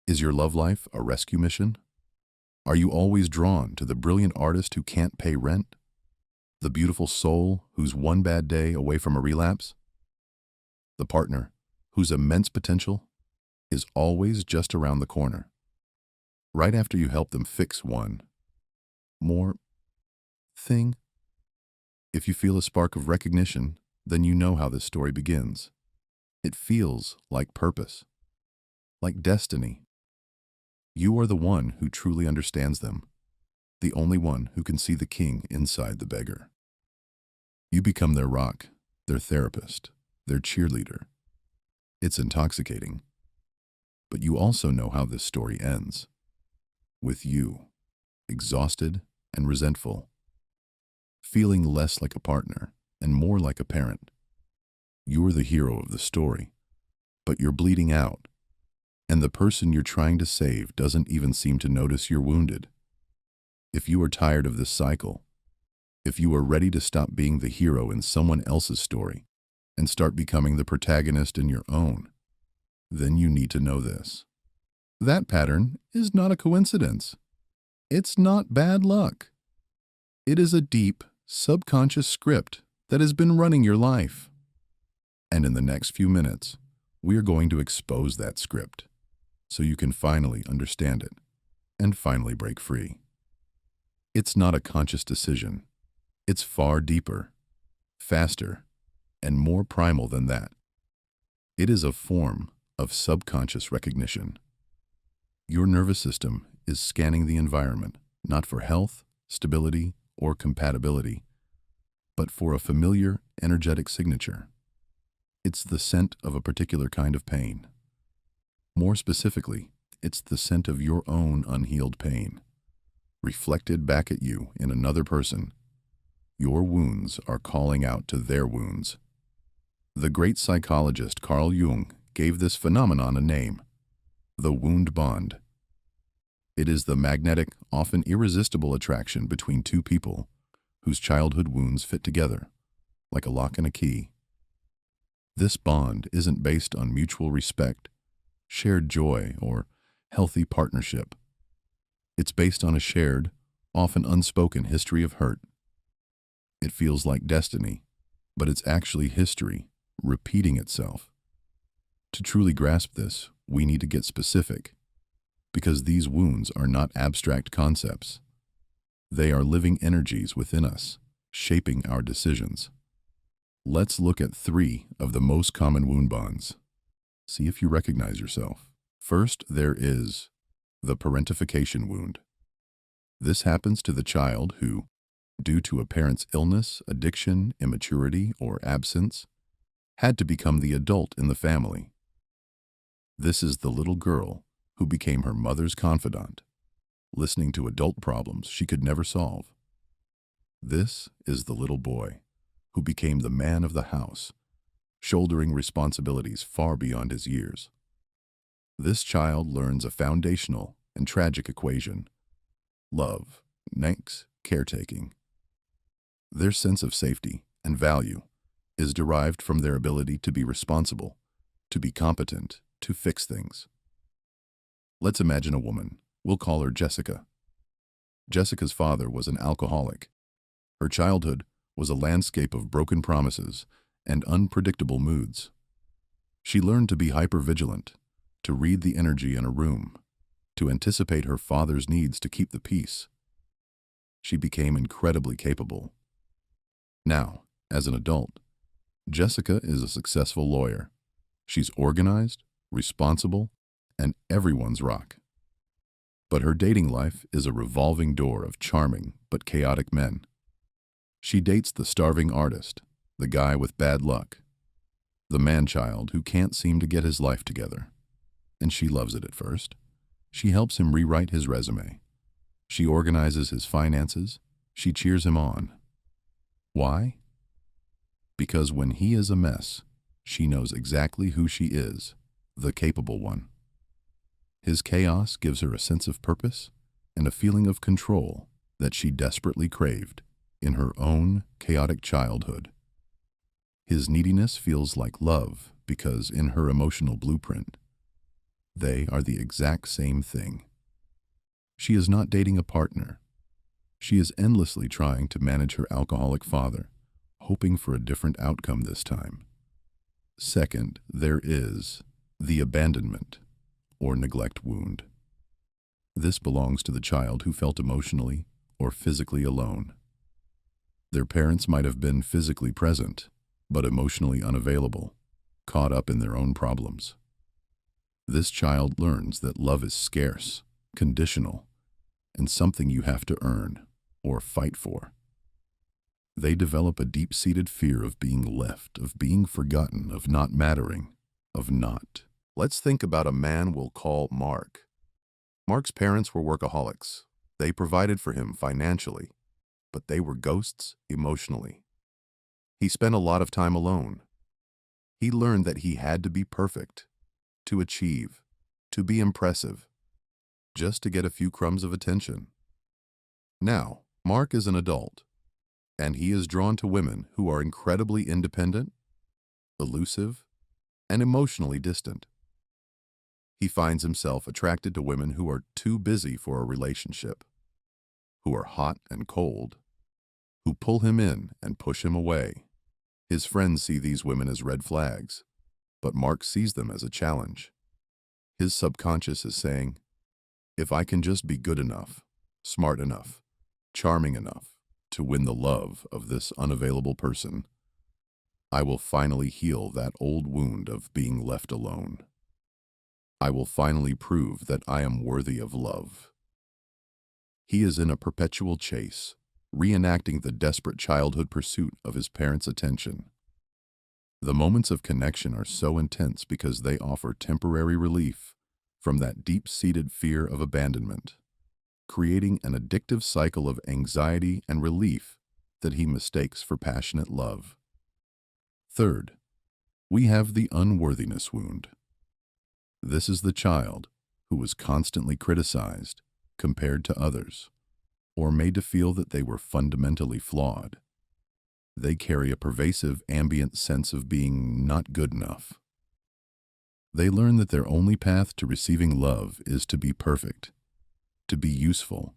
Is your love life a rescue mission? Are you always drawn to the brilliant artist who can't pay rent? The beautiful soul who's one bad day away from a relapse? The partner whose immense potential is always just around the corner, right after you help them fix one more thing? If you feel a spark of recognition, then you know how this story begins. It feels like purpose, like destiny. You are the one who truly understands them, the only one who can see the king inside the beggar. You become their rock, their therapist, their cheerleader. It's intoxicating. But you also know how this story ends. With you, exhausted and resentful, feeling less like a partner and more like a parent. You're the hero of the story, but you're bleeding out, and the person you're trying to save doesn't even seem to notice you're wounded. If you are tired of this cycle, if you are ready to stop being the hero in someone else's story and start becoming the protagonist in your own, then you need to know this. That pattern is not a coincidence. It's not bad luck. It is a deep, subconscious script that has been running your life. And in the next few minutes, we are going to expose that script so you can finally understand it and finally break free. It's not a conscious decision. It's far deeper, faster, and more primal than that. It is a form of subconscious recognition. Your nervous system is scanning the environment, not for health, stability, or compatibility, but for a familiar, energetic signature. It's the scent of a particular kind of pain. More specifically, it's the scent of your own unhealed pain, reflected back at you in another person. Your wounds are calling out to their wounds. The great psychologist Carl Jung gave this phenomenon a name: the wound bond. It is the magnetic, often irresistible attraction between two people whose childhood wounds fit together, like a lock and a key. This bond isn't based on mutual respect, shared joy, or healthy partnership. It's based on a shared, often unspoken history of hurt. It feels like destiny, but it's actually history repeating itself. To truly grasp this, we need to get specific, because these wounds are not abstract concepts. They are living energies within us, shaping our decisions. Let's look at 3 of the most common wound bonds. See if you recognize yourself. First, there is the parentification wound. This happens to the child who, due to a parent's illness, addiction, immaturity, or absence, had to become the adult in the family. This is the little girl who became her mother's confidant, listening to adult problems she could never solve. This is the little boy who became the man of the house, shouldering responsibilities far beyond his years. This child learns a foundational and tragic equation: love next caretaking. Their sense of safety and value is derived from their ability to be responsible, to be competent, to fix things. Let's imagine a woman. We'll call her Jessica. Jessica's father was an alcoholic. Her childhood was a landscape of broken promises and unpredictable moods. She learned to be hypervigilant, to read the energy in a room, to anticipate her father's needs to keep the peace. She became incredibly capable. Now, as an adult, Jessica is a successful lawyer. She's organized, responsible, and everyone's rock. But her dating life is a revolving door of charming but chaotic men. She dates the starving artist, the guy with bad luck, the man-child who can't seem to get his life together. And she loves it at first. She helps him rewrite his resume. She organizes his finances. She cheers him on. Why? Because when he is a mess, she knows exactly who she is, the capable one. His chaos gives her a sense of purpose and a feeling of control that she desperately craved in her own chaotic childhood. His neediness feels like love because in her emotional blueprint, They are the exact same thing. She is not dating a partner. She is endlessly trying to manage her alcoholic father, hoping for a different outcome this time. Second, there is the abandonment or neglect wound. This belongs to the child who felt emotionally or physically alone. Their parents might have been physically present, but emotionally unavailable, caught up in their own problems. This child learns that love is scarce, conditional, and something you have to earn or fight for. They develop a deep-seated fear of being left, of being forgotten, of not mattering, of not. Let's think about a man we'll call Mark. Mark's parents were workaholics. They provided for him financially, but they were ghosts emotionally. He spent a lot of time alone. He learned that he had to be perfect, to achieve, to be impressive, just to get a few crumbs of attention. Now, Mark is an adult, and he is drawn to women who are incredibly independent, elusive, and emotionally distant. He finds himself attracted to women who are too busy for a relationship, who are hot and cold, who pull him in and push him away. His friends see these women as red flags, but Mark sees them as a challenge. His subconscious is saying, if I can just be good enough, smart enough, charming enough to win the love of this unavailable person, I will finally heal that old wound of being left alone. I will finally prove that I am worthy of love. He is in a perpetual chase, reenacting the desperate childhood pursuit of his parents' attention. The moments of connection are so intense because they offer temporary relief from that deep-seated fear of abandonment, creating an addictive cycle of anxiety and relief that he mistakes for passionate love. Third, we have the unworthiness wound. This is the child who was constantly criticized, compared to others, or made to feel that they were fundamentally flawed. They carry a pervasive ambient sense of being not good enough. They learn that their only path to receiving love is to be perfect, to be useful,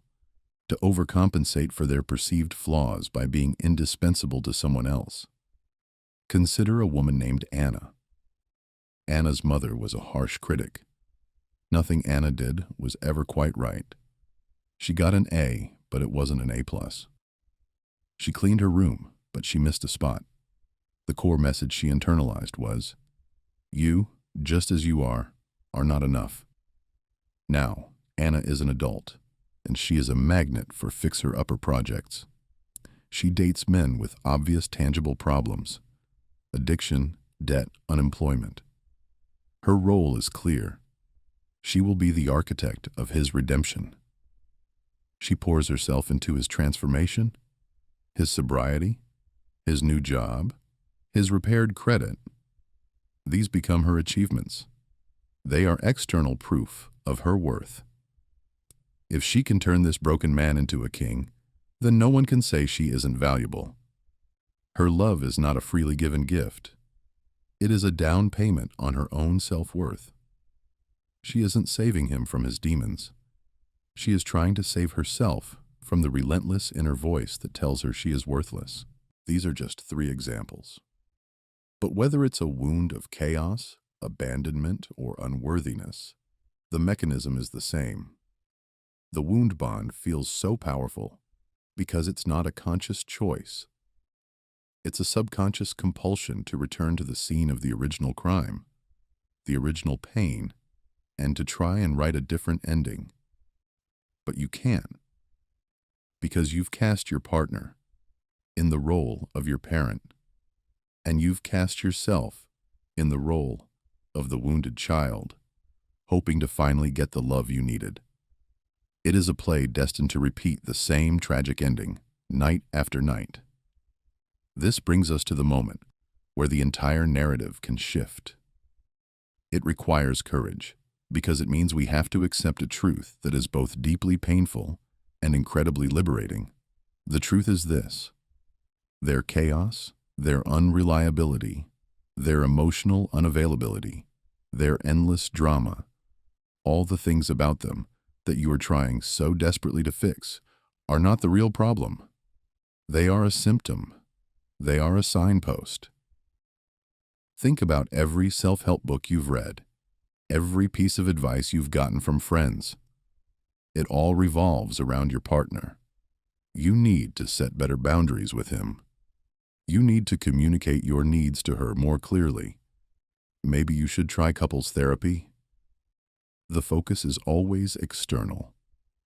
to overcompensate for their perceived flaws by being indispensable to someone else. Consider a woman named Anna. Anna's mother was a harsh critic. Nothing Anna did was ever quite right. She got an A, but it wasn't an A+. She cleaned her room, but she missed a spot. The core message she internalized was, you, just as you are not enough. Now, Anna is an adult, and she is a magnet for fixer-upper projects. She dates men with obvious tangible problems: addiction, debt, unemployment. Her role is clear. She will be the architect of his redemption. She pours herself into his transformation, his sobriety, his new job, his repaired credit. These become her achievements. They are external proof of her worth. If she can turn this broken man into a king, then no one can say she isn't valuable. Her love is not a freely given gift. It is a down payment on her own self-worth. She isn't saving him from his demons. She is trying to save herself from the relentless inner voice that tells her she is worthless. These are just 3 examples. But whether it's a wound of chaos, abandonment, or unworthiness, the mechanism is the same. The wound bond feels so powerful because it's not a conscious choice. It's a subconscious compulsion to return to the scene of the original crime, the original pain, and to try and write a different ending. But you can't, because you've cast your partner in the role of your parent, and you've cast yourself in the role of the wounded child, hoping to finally get the love you needed. It is a play destined to repeat the same tragic ending, night after night. This brings us to the moment where the entire narrative can shift. It requires courage, because it means we have to accept a truth that is both deeply painful and incredibly liberating. The truth is this: their chaos, their unreliability, their emotional unavailability, their endless drama All the things about them that you are trying so desperately to fix are not the real problem. They are a symptom. They are a signpost. Think about every self-help book you've read, every piece of advice you've gotten from friends. It all revolves around your partner. You need to set better boundaries with him. You need to communicate your needs to her more clearly. Maybe you should try couples therapy. The focus is always external.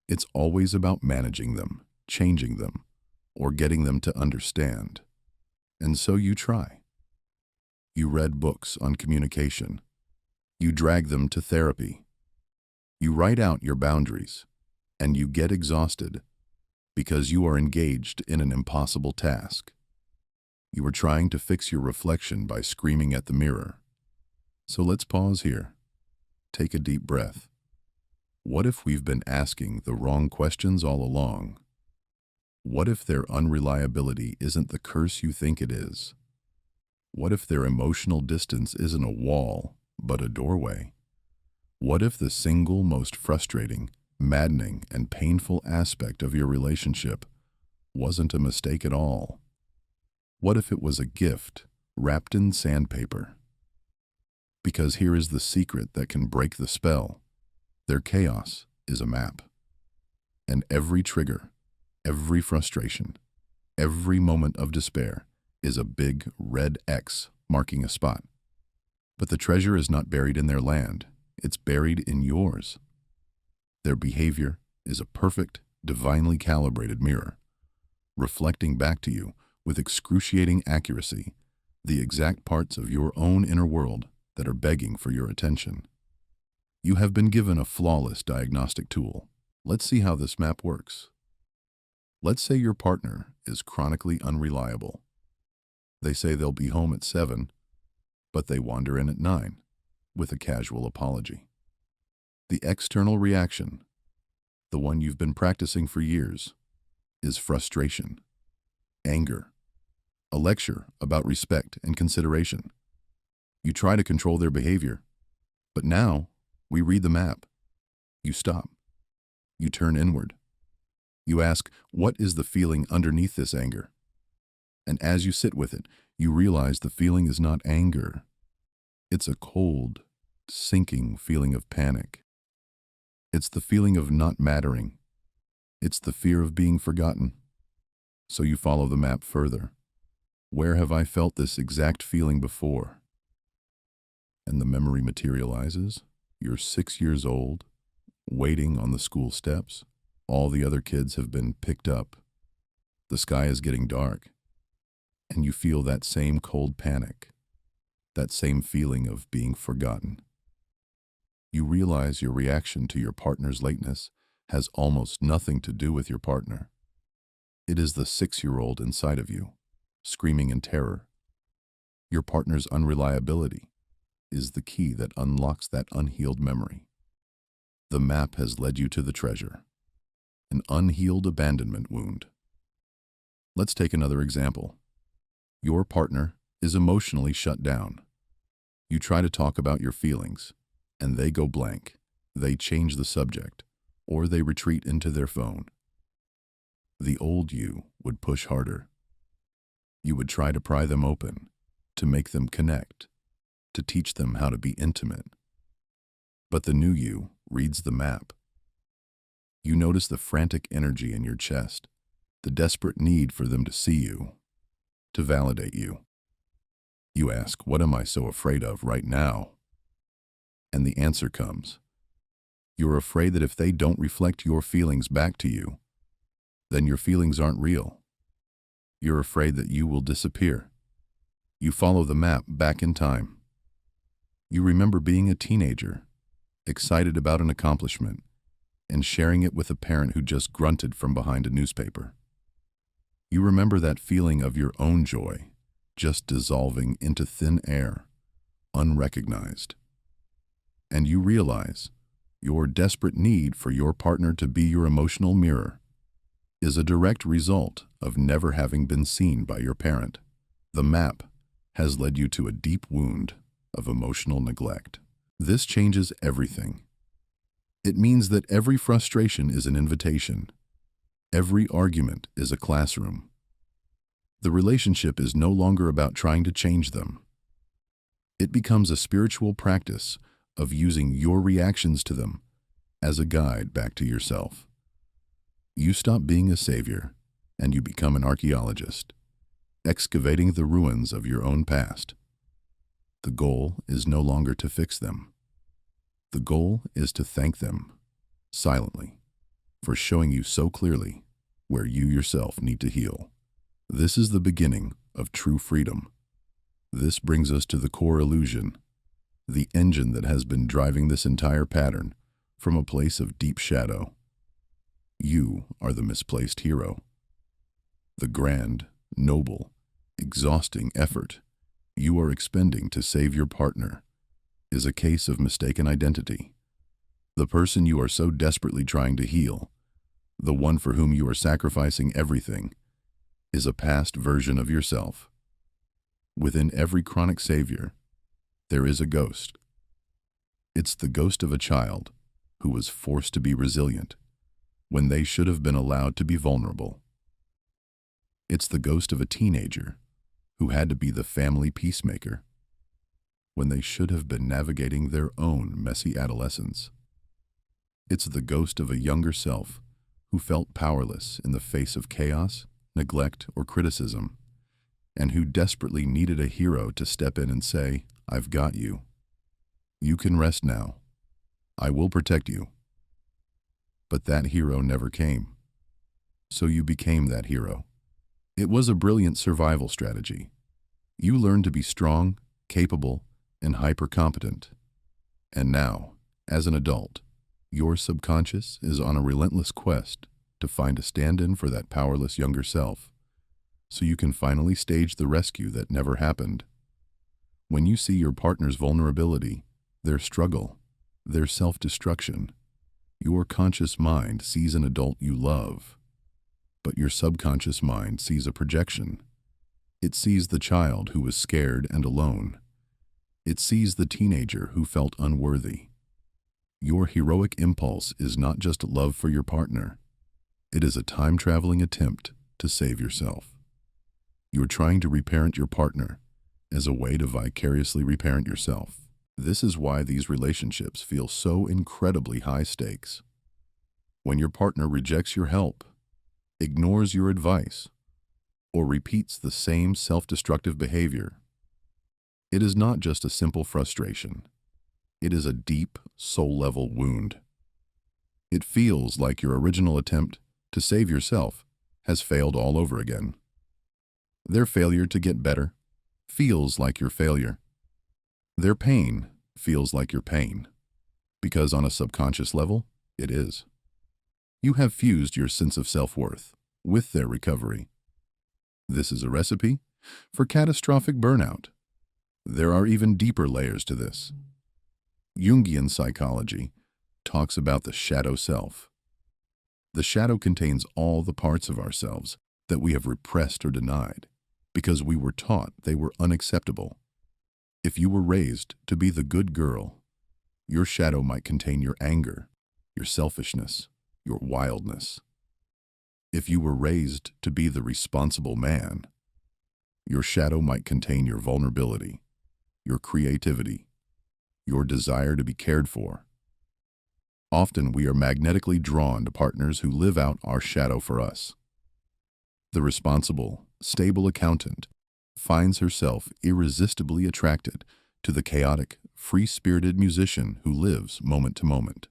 It's always about managing them, changing them, or getting them to understand. And so you try. You read books on communication. You drag them to therapy. You write out your boundaries, and you get exhausted because you are engaged in an impossible task. You are trying to fix your reflection by screaming at the mirror. So let's pause here. Take a deep breath. What if we've been asking the wrong questions all along? What if their unreliability isn't the curse you think it is? What if their emotional distance isn't a wall, but a doorway? What if the single most frustrating, maddening, and painful aspect of your relationship wasn't a mistake at all? What if it was a gift wrapped in sandpaper? Because here is the secret that can break the spell. Their chaos is a map. And every trigger, every frustration, every moment of despair is a big red X marking a spot. But the treasure is not buried in their land. It's buried in yours. Their behavior is a perfect, divinely calibrated mirror, reflecting back to you with excruciating accuracy the exact parts of your own inner world that are begging for your attention. You have been given a flawless diagnostic tool. Let's see how this map works. Let's say your partner is chronically unreliable. They say they'll be home at 7, but they wander in at 9 with a casual apology. The external reaction, the one you've been practicing for years, is frustration, anger, a lecture about respect and consideration. You try to control their behavior, but now we read the map. You stop. You turn inward. You ask, what is the feeling underneath this anger? And as you sit with it, you realize the feeling is not anger. It's a cold, sinking feeling of panic. It's the feeling of not mattering. It's the fear of being forgotten. So you follow the map further. Where have I felt this exact feeling before? And the memory materializes. You're 6 years old, waiting on the school steps. All the other kids have been picked up. The sky is getting dark. And you feel that same cold panic, that same feeling of being forgotten. You realize your reaction to your partner's lateness has almost nothing to do with your partner. It is the 6-year-old inside of you, screaming in terror. Your partner's unreliability is the key that unlocks that unhealed memory. The map has led you to the treasure, an unhealed abandonment wound. Let's take another example. Your partner is emotionally shut down. You try to talk about your feelings, and they go blank. They change the subject, or they retreat into their phone. The old you would push harder. You would try to pry them open, to make them connect, to teach them how to be intimate. But the new you reads the map. You notice the frantic energy in your chest, the desperate need for them to see you, to validate you. You ask, what am I so afraid of right now? And the answer comes. You're afraid that if they don't reflect your feelings back to you, then your feelings aren't real. You're afraid that you will disappear. You follow the map back in time. You remember being a teenager, excited about an accomplishment, and sharing it with a parent who just grunted from behind a newspaper. You remember that feeling of your own joy, just dissolving into thin air, unrecognized. And you realize your desperate need for your partner to be your emotional mirror is a direct result of never having been seen by your parent. The map has led you to a deep wound of emotional neglect. This changes everything. It means that every frustration is an invitation. Every argument is a classroom. The relationship is no longer about trying to change them. It becomes a spiritual practice of using your reactions to them as a guide back to yourself. You stop being a savior and you become an archaeologist, excavating the ruins of your own past. The goal is no longer to fix them. The goal is to thank them, silently, for showing you so clearly where you yourself need to heal. This is the beginning of true freedom. This brings us to the core illusion, the engine that has been driving this entire pattern from a place of deep shadow. You are the misplaced hero. The grand, noble, exhausting effort you are expending to save your partner is a case of mistaken identity. The person you are so desperately trying to heal, the one for whom you are sacrificing everything, is a past version of yourself. Within every chronic savior, there is a ghost. It's the ghost of a child who was forced to be resilient when they should have been allowed to be vulnerable. It's the ghost of a teenager who had to be the family peacemaker when they should have been navigating their own messy adolescence. It's the ghost of a younger self who felt powerless in the face of chaos, neglect, or criticism, and who desperately needed a hero to step in and say, "I've got you. You can rest now. I will protect you." But that hero never came. So you became that hero. It was a brilliant survival strategy. You learned to be strong, capable, and hyper-competent. And now, as an adult, your subconscious is on a relentless quest to find a stand-in for that powerless younger self, so you can finally stage the rescue that never happened. When you see your partner's vulnerability, their struggle, their self-destruction, your conscious mind sees an adult you love, but your subconscious mind sees a projection. It sees the child who was scared and alone. It sees the teenager who felt unworthy. Your heroic impulse is not just love for your partner. It is a time-traveling attempt to save yourself. You're trying to reparent your partner as a way to vicariously reparent yourself. This is why these relationships feel so incredibly high stakes. When your partner rejects your help, ignores your advice, or repeats the same self-destructive behavior, it is not just a simple frustration. It is a deep, soul-level wound. It feels like your original attempt to save yourself has failed all over again. Their failure to get better feels like your failure. Their pain feels like your pain, because on a subconscious level, it is. You have fused your sense of self-worth with their recovery. This is a recipe for catastrophic burnout. There are even deeper layers to this. Jungian psychology talks about the shadow self. The shadow contains all the parts of ourselves that we have repressed or denied because we were taught they were unacceptable. If you were raised to be the good girl, your shadow might contain your anger, your selfishness, your wildness. If you were raised to be the responsible man, your shadow might contain your vulnerability, your creativity, your desire to be cared for. Often we are magnetically drawn to partners who live out our shadow for us. The responsible, stable accountant finds herself irresistibly attracted to the chaotic, free-spirited musician who lives moment to moment.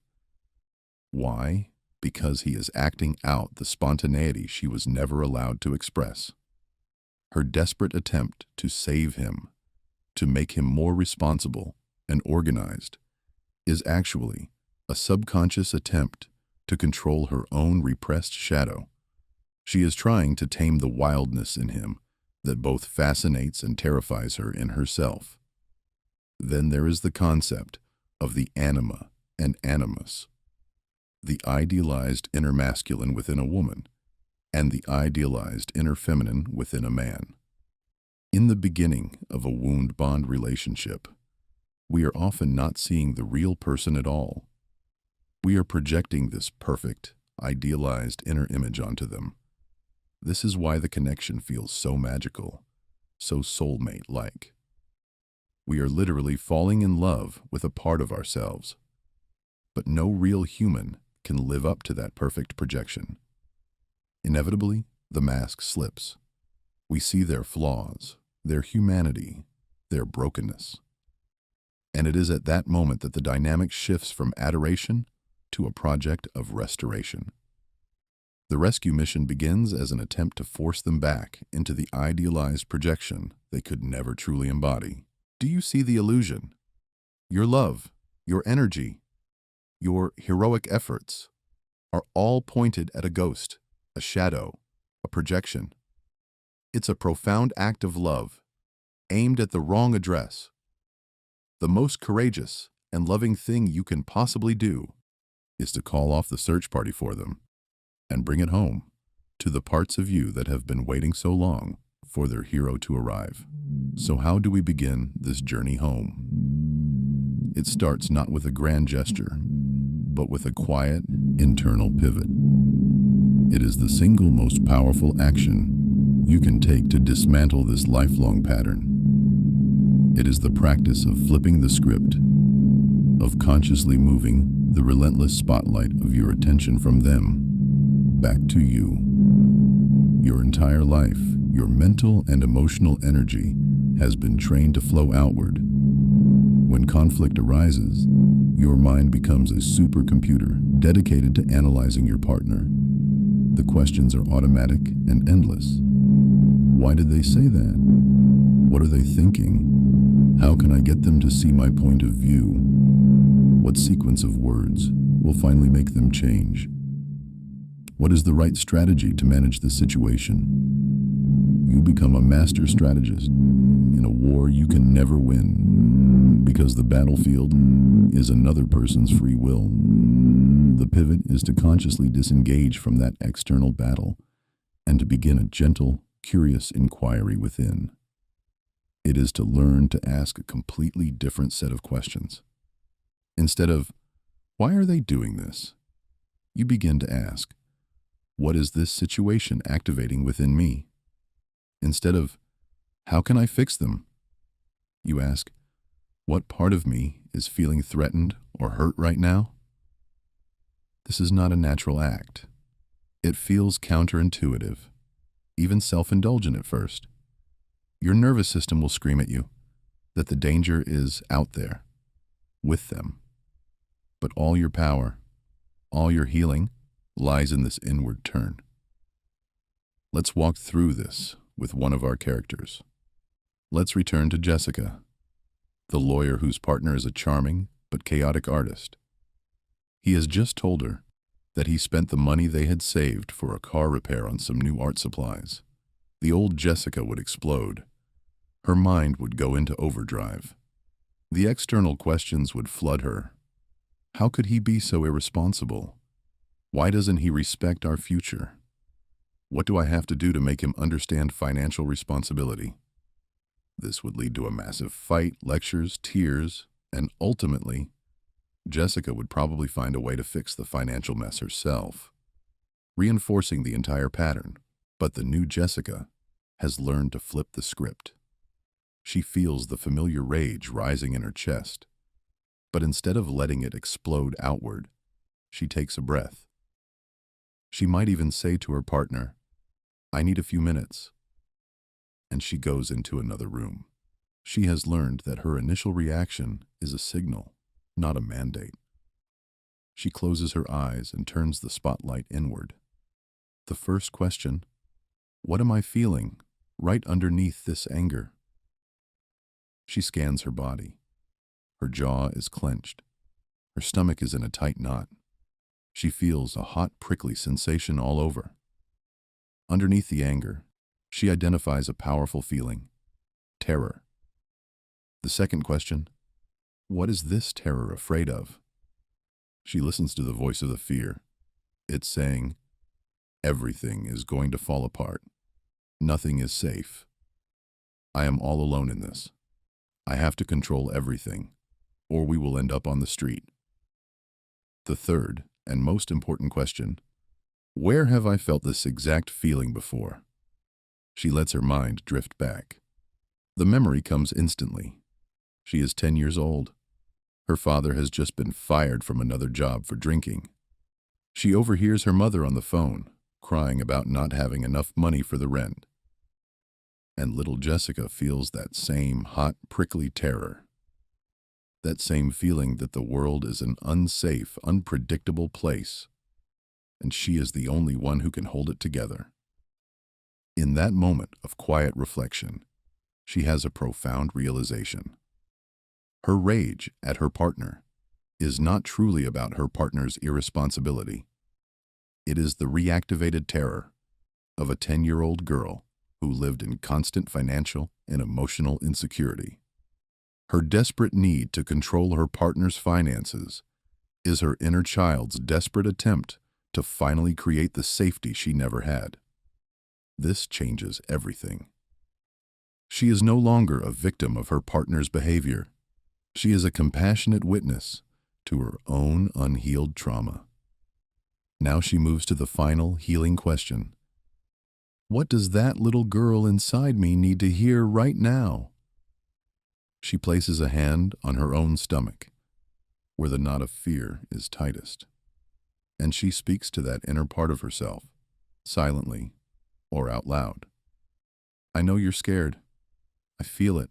Why? Because he is acting out the spontaneity she was never allowed to express. Her desperate attempt to save him, to make him more responsible and organized, is actually a subconscious attempt to control her own repressed shadow. She is trying to tame the wildness in him that both fascinates and terrifies her in herself. Then there is the concept of the anima and animus, the idealized inner masculine within a woman and the idealized inner feminine within a man. In the beginning of a wound bond relationship, we are often not seeing the real person at all. We are projecting this perfect, idealized inner image onto them. This is why the connection feels so magical, so soulmate-like. We are literally falling in love with a part of ourselves. But no real human can live up to that perfect projection. Inevitably, the mask slips. We see their flaws, their humanity, their brokenness. And it is at that moment that the dynamic shifts from adoration to a project of restoration. The rescue mission begins as an attempt to force them back into the idealized projection they could never truly embody. Do you see the illusion? Your love, your energy, your heroic efforts are all pointed at a ghost, a shadow, a projection. It's a profound act of love, aimed at the wrong address. The most courageous and loving thing you can possibly do is to call off the search party for them and bring it home to the parts of you that have been waiting so long for their hero to arrive. So how do we begin this journey home? It starts not with a grand gesture, but with a quiet, internal pivot. It is the single most powerful action you can take to dismantle this lifelong pattern. It is the practice of flipping the script, of consciously moving the relentless spotlight of your attention from them back to you. Your entire life, your mental and emotional energy has been trained to flow outward. When conflict arises, your mind becomes a supercomputer dedicated to analyzing your partner. The questions are automatic and endless. Why did they say that? What are they thinking? How can I get them to see my point of view? What sequence of words will finally make them change? What is the right strategy to manage this situation? You become a master strategist in a war you can never win, because the battlefield is another person's free will. The pivot is to consciously disengage from that external battle and to begin a gentle, curious inquiry within. It is to learn to ask a completely different set of questions. Instead of, why are they doing this? You begin to ask, what is this situation activating within me? Instead of, how can I fix them? You ask, what part of me is feeling threatened or hurt right now? This is not a natural act. It feels counterintuitive, even self-indulgent at first. Your nervous system will scream at you that the danger is out there, with them. But all your power, all your healing, lies in this inward turn. Let's walk through this with one of our characters. Let's return to Jessica, the lawyer whose partner is a charming but chaotic artist. He has just told her that he spent the money they had saved for a car repair on some new art supplies. The old Jessica would explode. Her mind would go into overdrive. The external questions would flood her. How could he be so irresponsible? Why doesn't he respect our future? What do I have to do to make him understand financial responsibility? This would lead to a massive fight, lectures, tears, and ultimately, Jessica would probably find a way to fix the financial mess herself, reinforcing the entire pattern. But the new Jessica has learned to flip the script. She feels the familiar rage rising in her chest, but instead of letting it explode outward, she takes a breath. She might even say to her partner, I need a few minutes. And she goes into another room. She has learned that her initial reaction is a signal, not a mandate. She closes her eyes and turns the spotlight inward. The first question, what am I feeling right underneath this anger? She scans her body. Her jaw is clenched. Her stomach is in a tight knot. She feels a hot, prickly sensation all over. Underneath the anger, she identifies a powerful feeling, terror. The second question, what is this terror afraid of? She listens to the voice of the fear. It's saying, everything is going to fall apart. Nothing is safe. I am all alone in this. I have to control everything, or we will end up on the street. The third and most important question: where have I felt this exact feeling before? She lets her mind drift back. The memory comes instantly. She is 10 years old. Her father has just been fired from another job for drinking. She overhears her mother on the phone, crying about not having enough money for the rent. And little Jessica feels that same hot, prickly terror. That same feeling that the world is an unsafe, unpredictable place, and she is the only one who can hold it together. In that moment of quiet reflection, she has a profound realization. Her rage at her partner is not truly about her partner's irresponsibility. It is the reactivated terror of a 10-year-old girl who lived in constant financial and emotional insecurity. Her desperate need to control her partner's finances is her inner child's desperate attempt to finally create the safety she never had. This changes everything. She is no longer a victim of her partner's behavior. She is a compassionate witness to her own unhealed trauma. Now she moves to the final healing question. What does that little girl inside me need to hear right now? She places a hand on her own stomach, where the knot of fear is tightest, and she speaks to that inner part of herself, silently or out loud. I know you're scared. I feel it.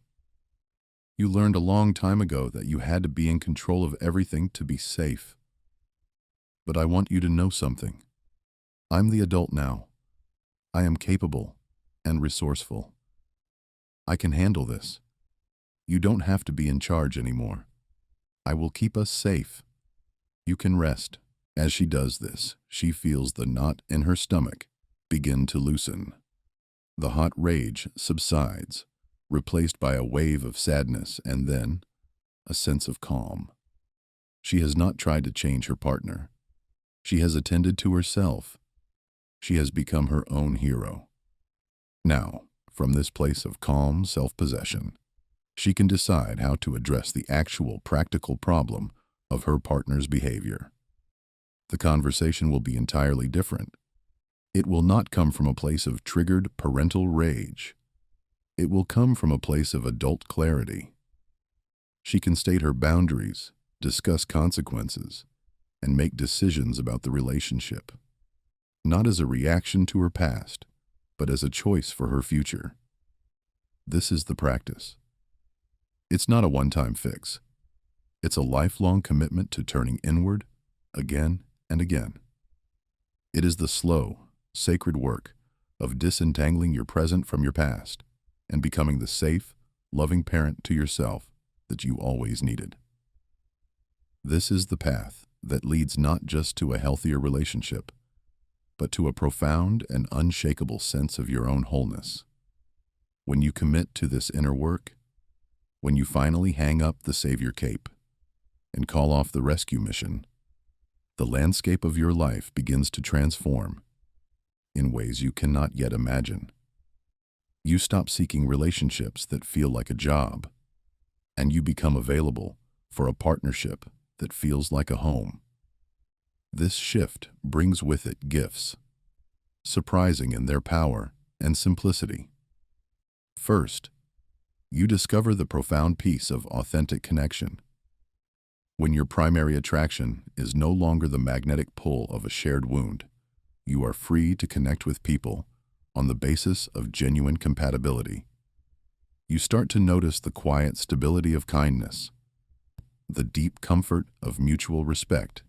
You learned a long time ago that you had to be in control of everything to be safe. But I want you to know something. I'm the adult now. I am capable and resourceful. I can handle this. You don't have to be in charge anymore. I will keep us safe. You can rest. As she does this, she feels the knot in her stomach begin to loosen. The hot rage subsides, replaced by a wave of sadness and then a sense of calm. She has not tried to change her partner. She has attended to herself. She has become her own hero. Now, from this place of calm self-possession, she can decide how to address the actual practical problem of her partner's behavior. The conversation will be entirely different. It will not come from a place of triggered parental rage. It will come from a place of adult clarity. She can state her boundaries, discuss consequences, and make decisions about the relationship, not as a reaction to her past, but as a choice for her future. This is the practice. It's not a one-time fix. It's a lifelong commitment to turning inward again and again. It is the slow, sacred work of disentangling your present from your past and becoming the safe, loving parent to yourself that you always needed. This is the path that leads not just to a healthier relationship, but to a profound and unshakable sense of your own wholeness. When you commit to this inner work, when you finally hang up the savior cape and call off the rescue mission, the landscape of your life begins to transform in ways you cannot yet imagine. You stop seeking relationships that feel like a job, and you become available for a partnership that feels like a home. This shift brings with it gifts, surprising in their power and simplicity. First, you discover the profound peace of authentic connection. When your primary attraction is no longer the magnetic pull of a shared wound, you are free to connect with people on the basis of genuine compatibility. You start to notice the quiet stability of kindness, the deep comfort of mutual respect,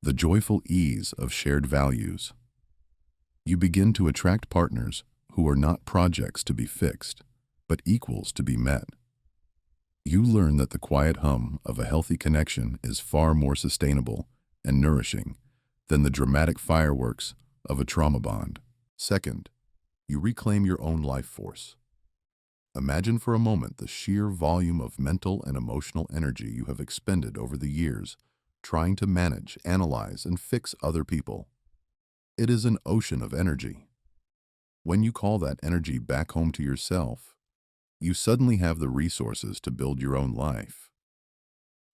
the joyful ease of shared values. You begin to attract partners who are not projects to be fixed, but equals to be met. You learn that the quiet hum of a healthy connection is far more sustainable and nourishing than the dramatic fireworks of a trauma bond. Second, you reclaim your own life force. Imagine for a moment the sheer volume of mental and emotional energy you have expended over the years trying to manage, analyze, and fix other people. It is an ocean of energy. When you call that energy back home to yourself, you suddenly have the resources to build your own life.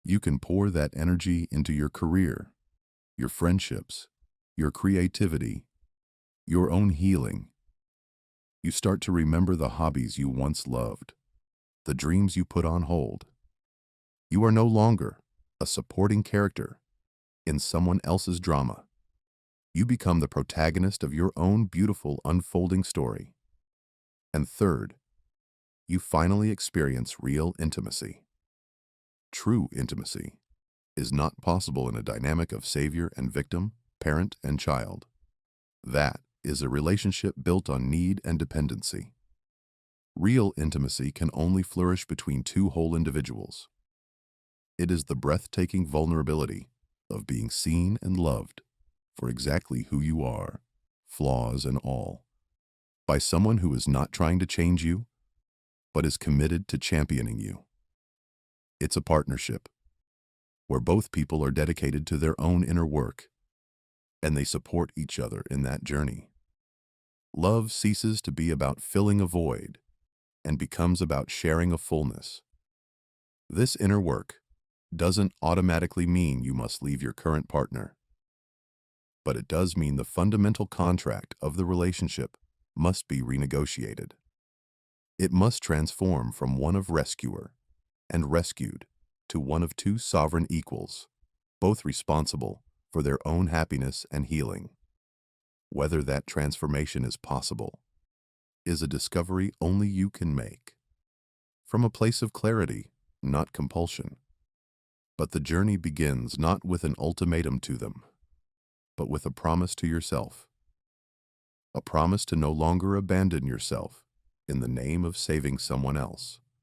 You can pour that energy into your career, your friendships, your creativity, your own healing. You start to remember the hobbies you once loved, the dreams you put on hold. You are no longer a supporting character in someone else's drama. You become the protagonist of your own beautiful unfolding story. And third, you finally experience real intimacy. True intimacy is not possible in a dynamic of savior and victim, parent and child. That is a relationship built on need and dependency. Real intimacy can only flourish between two whole individuals. It is the breathtaking vulnerability of being seen and loved for exactly who you are, flaws and all, by someone who is not trying to change you, but is committed to championing you. It's a partnership where both people are dedicated to their own inner work, and they support each other in that journey. Love ceases to be about filling a void and becomes about sharing a fullness. This inner work doesn't automatically mean you must leave your current partner, but it does mean the fundamental contract of the relationship must be renegotiated. It must transform from one of rescuer and rescued to one of two sovereign equals, both responsible for their own happiness and healing. Whether that transformation is possible is a discovery only you can make. From a place of clarity, not compulsion. But the journey begins not with an ultimatum to them, but with a promise to yourself. A promise to no longer abandon yourself in the name of saving someone else.